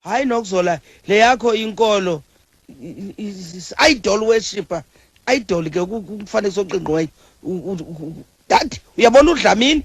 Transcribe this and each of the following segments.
Hayi Nokuzola, le yakho inkolo idol worshipper. Idol ke kufanele soqingqweyo. Dad, uyabona uDlamini?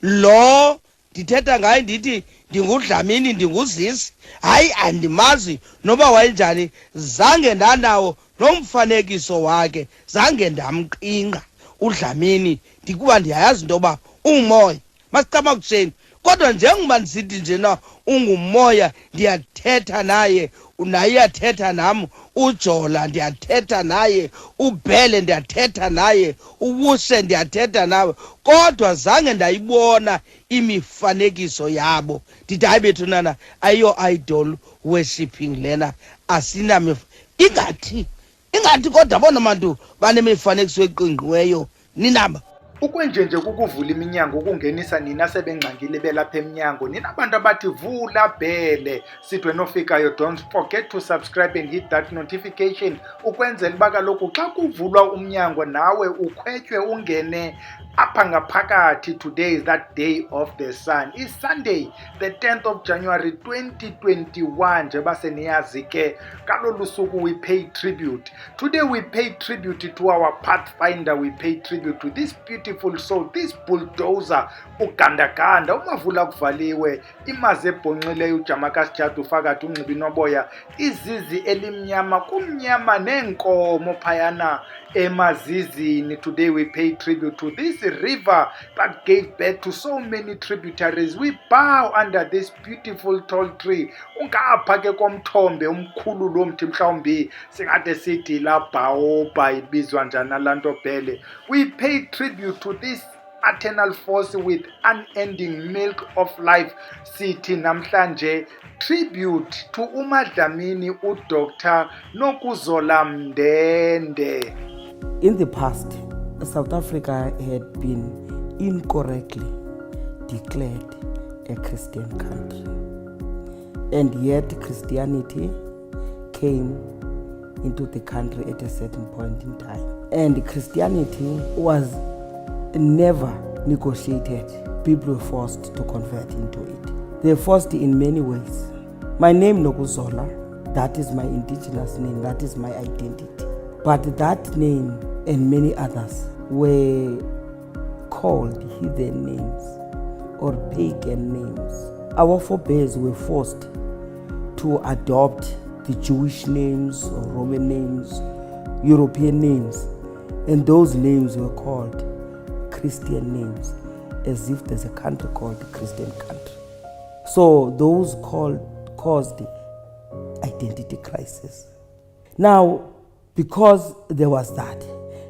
Lo ndithetha ngaye ndithi ndingudlamini ndinguzisi. Hayi andimazi noba wayenjani, zange ndanawo nomfanekiso wakhe, zange ndamqinga uDlamini ndikuba ndiyayazi into yoba ungumoya masicamakusheni. Kodwa njengoba ndisithi njena ungumoya, ndiyathetha naye, naye uyathetha nam. Ujola ndiyathetha naye, uBhele ndiyathetha naye, uWushe ndiyathetha nawe, kodwa zange ndayibona imifanekiso yabo. Ndithi hayi bethunana, ayiyo idol worshipping lena, ingathi kodwa bona bantu banemifanekiso eqingqiweyo ninaba. Ukwenjenje kukuvula iminyango ukungenisa nina sebengxangile belapha eminyango. Nina abantu abathi vula bhele. Sidwe nofikayo, don't forget to subscribe and hit that notification ukwenzela uba kaloku xa kuvulwa umnyango nawe ukhwetywe ungene apha ngaphakathi. Today is that day of the sun. Is Sunday the 10th of January 2021. Njengoba seniyazi ke kalolu suku we pay tribute. Today we pay tribute to our pathfinder. We pay tribute to this beautiful soul, this bulldozer ugandaganda. Umavula kuvaliwe, imaze ebhonxileyo ujamaka sithathu fakathi unxiba inoboya, izizi elimnyama kumnyama nenkomo phayana emazizini. Today we pay tribute to this river that gave birth to so many tributaries. We bow under this beautiful tall tree. Ungapha ke komthombe umkhulu lo mthi mhlawumbi singade sithi la baobha ibizwa njani lanto Bhele. We pay tribute to this eternal force with unending milk of life. Sithi namhlanje tribute to uMadlamini uDr. Nokuzola Mndende. In the past, South Africa had been incorrectly declared a Christian country. And yet Christianity came into the country at a certain point in time. And Christianity was never negotiated. People were forced to convert into it. They were forced in many ways. My name Nokuzola, that is my indigenous name, that is my identity. But that name and many others were called heathen names or pagan names. Our forebears were forced to adopt the Jewish names or Roman names, European names, and those names were called Christian names, as if there's a country called Christian country. So those caused identity crisis. Now, because there was that,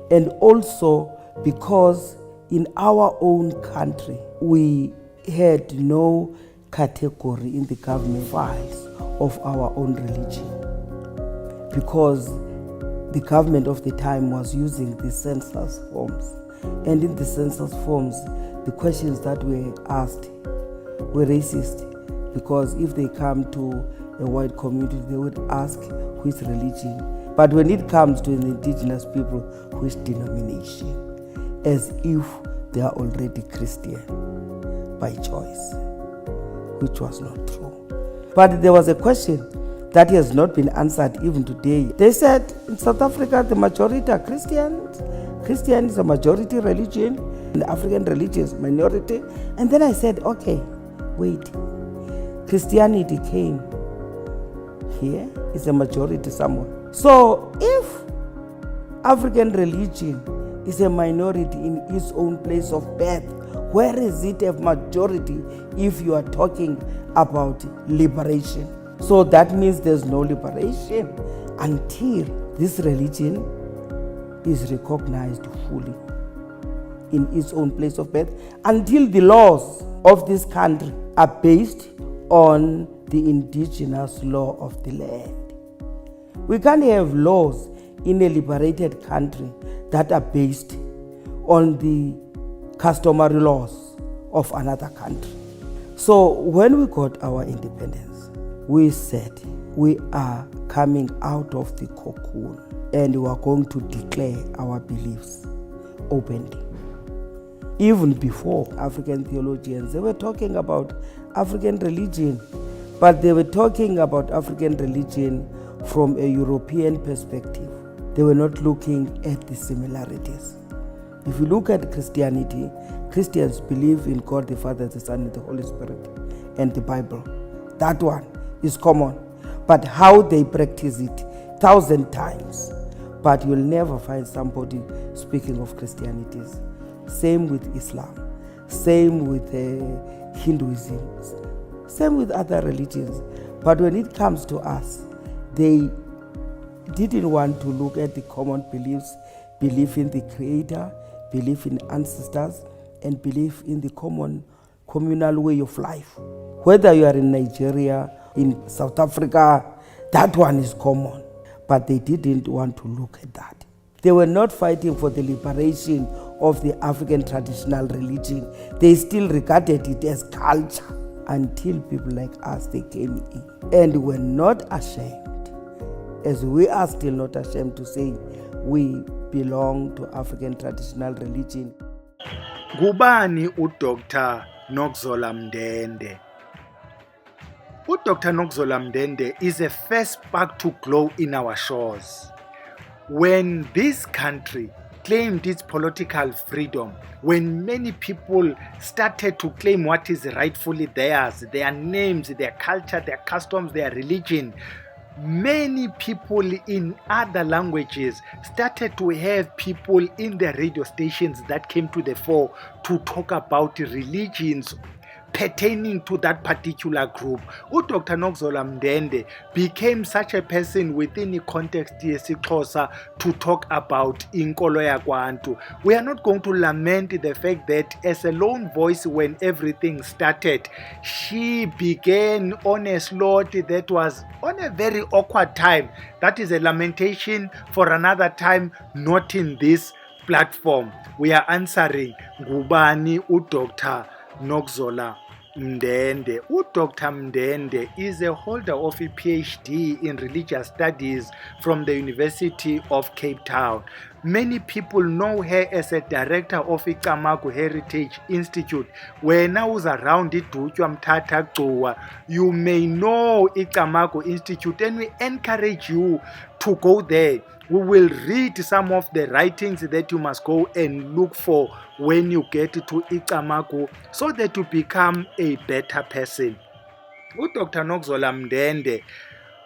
and also because in our own country we had no category in the government files of our own religion, because the government of the time was using the census forms, and in the census forms the questions that were asked were racist, because if they come to a white community they would ask which religion, but when it comes to the indigenous people, which denomination, as if they are already Christian by choice, which was not true. But there was a question that has not been answered even today. They said in South Africa the majority are Christians. Christian is a majority religion, and African religion is minority. And then I said, okay, wait, Christianity came here, is a majority somewhere. So if African religion is a minority in its own place of birth, where is it a majority if you are talking about liberation? So that means there's no liberation until this religion is recognized fully in its own place of birth, until the laws of this country are based on the indigenous law of the land. We can't have laws in a liberated country that are based on the customary laws of another country. So when we got our independence, we said we are coming out of the cocoon and we are going to declare our beliefs openly. Even before African theologians, they were talking about African religion, But they were talking about African religion from a European perspective. They were not looking at the similarities. If you look at Christianity, Christians believe in God the Father, the Son, and the Holy Spirit, and the Bible. That one is common. But how they practice it, 1,000 times. But you'll never find somebody speaking of Christianity. Same with Islam. Same with Hinduism. Same with other religions. But when it comes to us, they didn't want to look at the common beliefs, belief in the Creator, belief in ancestors, and belief in the common communal way of life. Whether you are in Nigeria, in South Africa, that one is common. But they didn't want to look at that. They were not fighting for the liberation of the African traditional religion. They still regarded it as culture until people like us, they came in. And were not ashamed, as we are still not ashamed to say we belong to African traditional religion. Gubani uDr. Nokuzola Mndende. uDr. Nokuzola Mndende is a first spark to glow in our shores. When this country claimed its political freedom, when many people started to claim what is rightfully theirs, their names, their culture, their customs, their religion, many people in other languages started to have people in their radio stations that came to the fore to talk about religions pertaining to that particular group. uDr. Nokuzola Mndende became such a person within the context yesiXhosa to talk about inkolo yakwantu. We are not going to lament the fact that as a lone voice when everything started, she began on a slot that was on a very awkward time. That is a lamentation for another time, not in this platform. We are answering Gubani uDr. Nokuzola Mndende. uDr. Mndende is a holder of a PhD in religious studies from the University of Cape Town. Many people know her as a director of Icamagu Heritage Institute. Where now is around it, you may know Icamagu Institute, and we encourage you to go there. We will read some of the writings that you must go and look for when you get to Icamagu so that you become a better person. uDr. Nokuzola Mndende,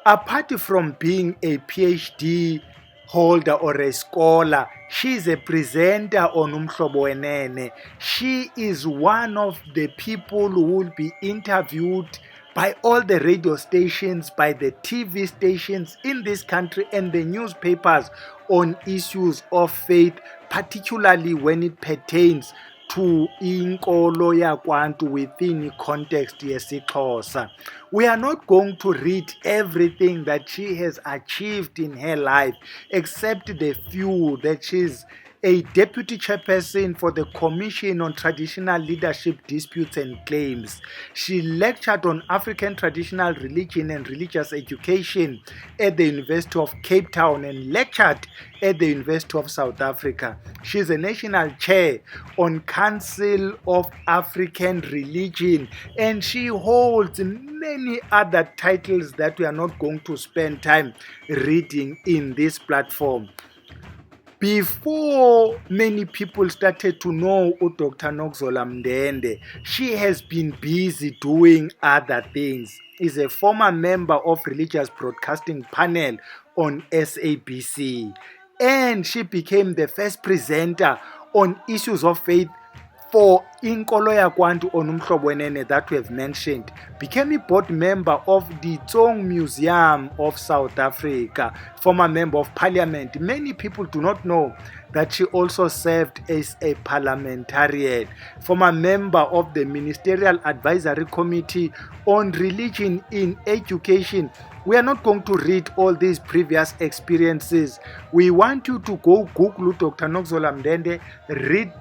apart from being a PhD holder or a scholar, she is a presenter on Umhlobo Wenene. She is one of the people who will be interviewed by all the radio stations, by the TV stations in this country and the newspapers on issues of faith, particularly when it pertains to inkolo yakwantu within the context yesiXhosa. We are not going to read everything that she has achieved in her life, except the few that she's a deputy chairperson for the Commission on Traditional Leadership Disputes and Claims. She lectured on African traditional religion and religious education at the University of Cape Town and lectured at the University of South Africa. She is a national chair on Council of African Religion, and she holds many other titles that we are not going to spend time reading in this platform. Before many people started to know uDr. Nokuzola Mndende, she has been busy doing other things. Is a former member of Religious Broadcasting Panel on SABC, and she became the first presenter on issues of faith for inkolo yakwantu on Umhlobo Wenene that we have mentioned. Became a board member of the Tsong Museum of South Africa, former member of parliament. Many people do not know that she also served as a parliamentarian, former member of the Ministerial Advisory Committee on Religion in Education. We are not going to read all these previous experiences. We want you to go Google Dr. Nokuzola Mndende, read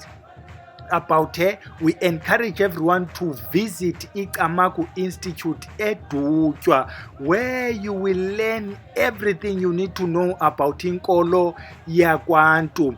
about her. We encourage everyone to visit Icamagu Institute at Dutwa, where you will learn everything you need to know about inkolo yakwantu.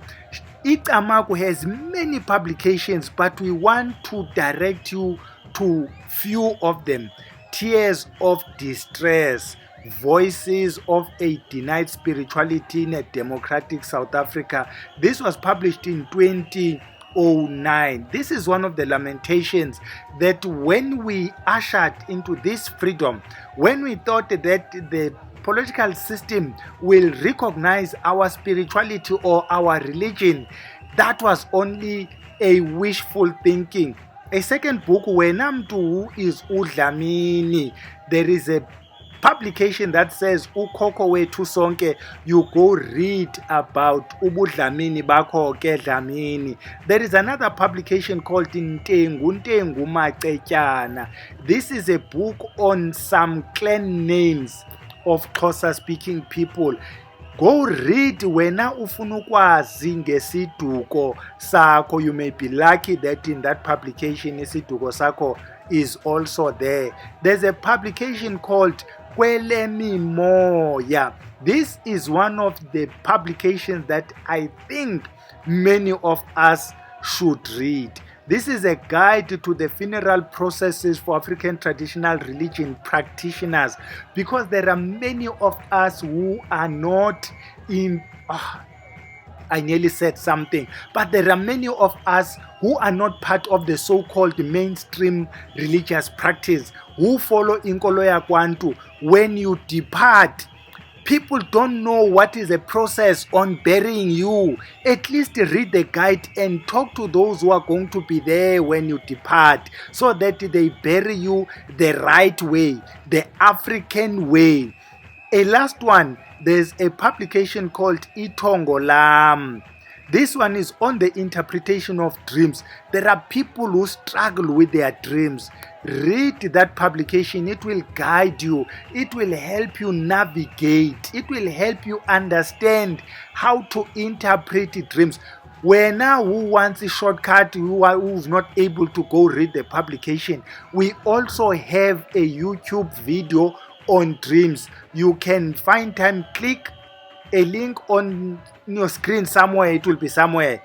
Icamagu has many publications, but we want to direct you to few of them. Tears of Distress, Voices of a Denied Spirituality in a Democratic South Africa. This was published in 2009. This is one of the lamentations that when we ushered into this freedom, when we thought that the political system will recognize our spirituality or our religion, that was only a wishful thinking. A second book, Wena Mntu is uDlamini, there is a publication that says ukhokho wethu sonke. You go read about ubudlamini bakho ke Dlamini. There is another publication called Ntengu Macetyana. This is a book on some clan names of Xhosa speaking people. Go read wena ufuna ukwazi ngesiduko sakho. You may be lucky that in that publication isiduko sakho is also there. There's a publication called Kwelemi Moya. This is one of the publications that I think many of us should read. This is a guide to the funeral processes for African traditional religion practitioners, because there are many of us who are not in I nearly said something, but there are many of us who are not part of the so-called mainstream religious practice, who follow inkolo yakwantu. When you depart, people don't know what is the process on burying you. At least read the guide and talk to those who are going to be there when you depart, so that they bury you the right way, the African way. A last one, there's a publication called Itongo Lam. This one is on the interpretation of dreams. There are people who struggle with their dreams. Read that publication. It will guide you. It will help you navigate. It will help you understand how to interpret dreams. Where now who wants a shortcut, who's not able to go read the publication, we also have a YouTube video on dreams. You can find time, click a link on your screen somewhere. It will be somewhere,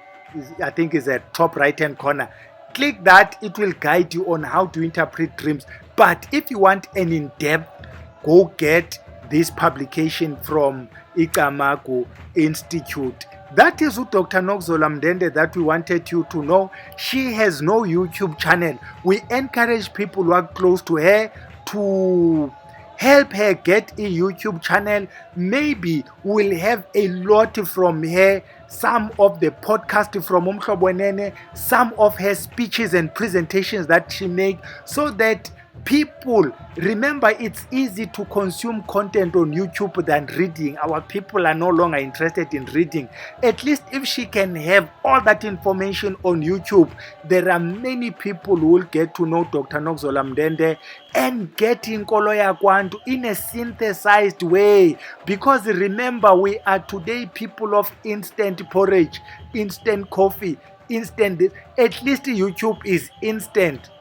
I think it's at top right hand corner. Click that, it will guide you on how to interpret dreams. But if you want an in-depth, go get this publication from Icamagu Institute. That is who Dr. Nokuzola Mndende that we wanted you to know. She has no YouTube channel. We encourage people who are close to her to help her get a YouTube channel. Maybe we'll have a lot from her, some of the podcast from Umhlobonene, some of her speeches and presentations that she makes, so that people, remember, it's easy to consume content on YouTube than reading. Our people are no longer interested in reading. At least if she can have all that information on YouTube, there are many people who will get to know Dr. Nokuzola Mndende and get inkolo yakwantu in a synthesized way. Because remember, we are today people of instant porridge, instant coffee, instant. At least YouTube is instant.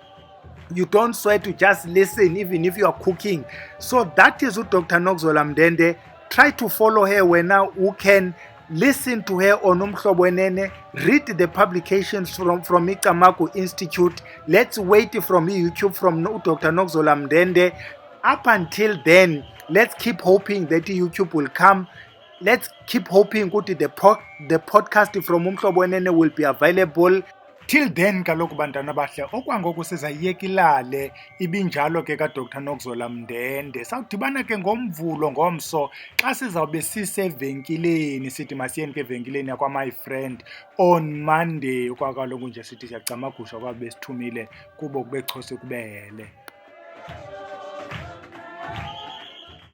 You don't sweat to just listen even if you are cooking. So that is what Dr. Nokuzola Mndende. Try to follow her when now who can listen to her on Umhlobonene, read the publications from Icamagu Institute. Let's wait from YouTube from Dr. Nokuzola Mndende. Up until then, let's keep hoping that YouTube will come. Let's keep hoping that the podcast from Umhlobonene will be available. Till then kaloku bantwana bahle, okwangoku sizayiyekilale ibinjalo ke ka Dr. Nokuzola Mndende. Sawudibana ke ngomvulo ngomso xa sizawube sisevenkileni, sithi masiyeni ke evenkileni yakwa my friend on Monday. Okwakaloku nje sithi siyacamagusha kwabe sithumile kubo kubexhose kubele.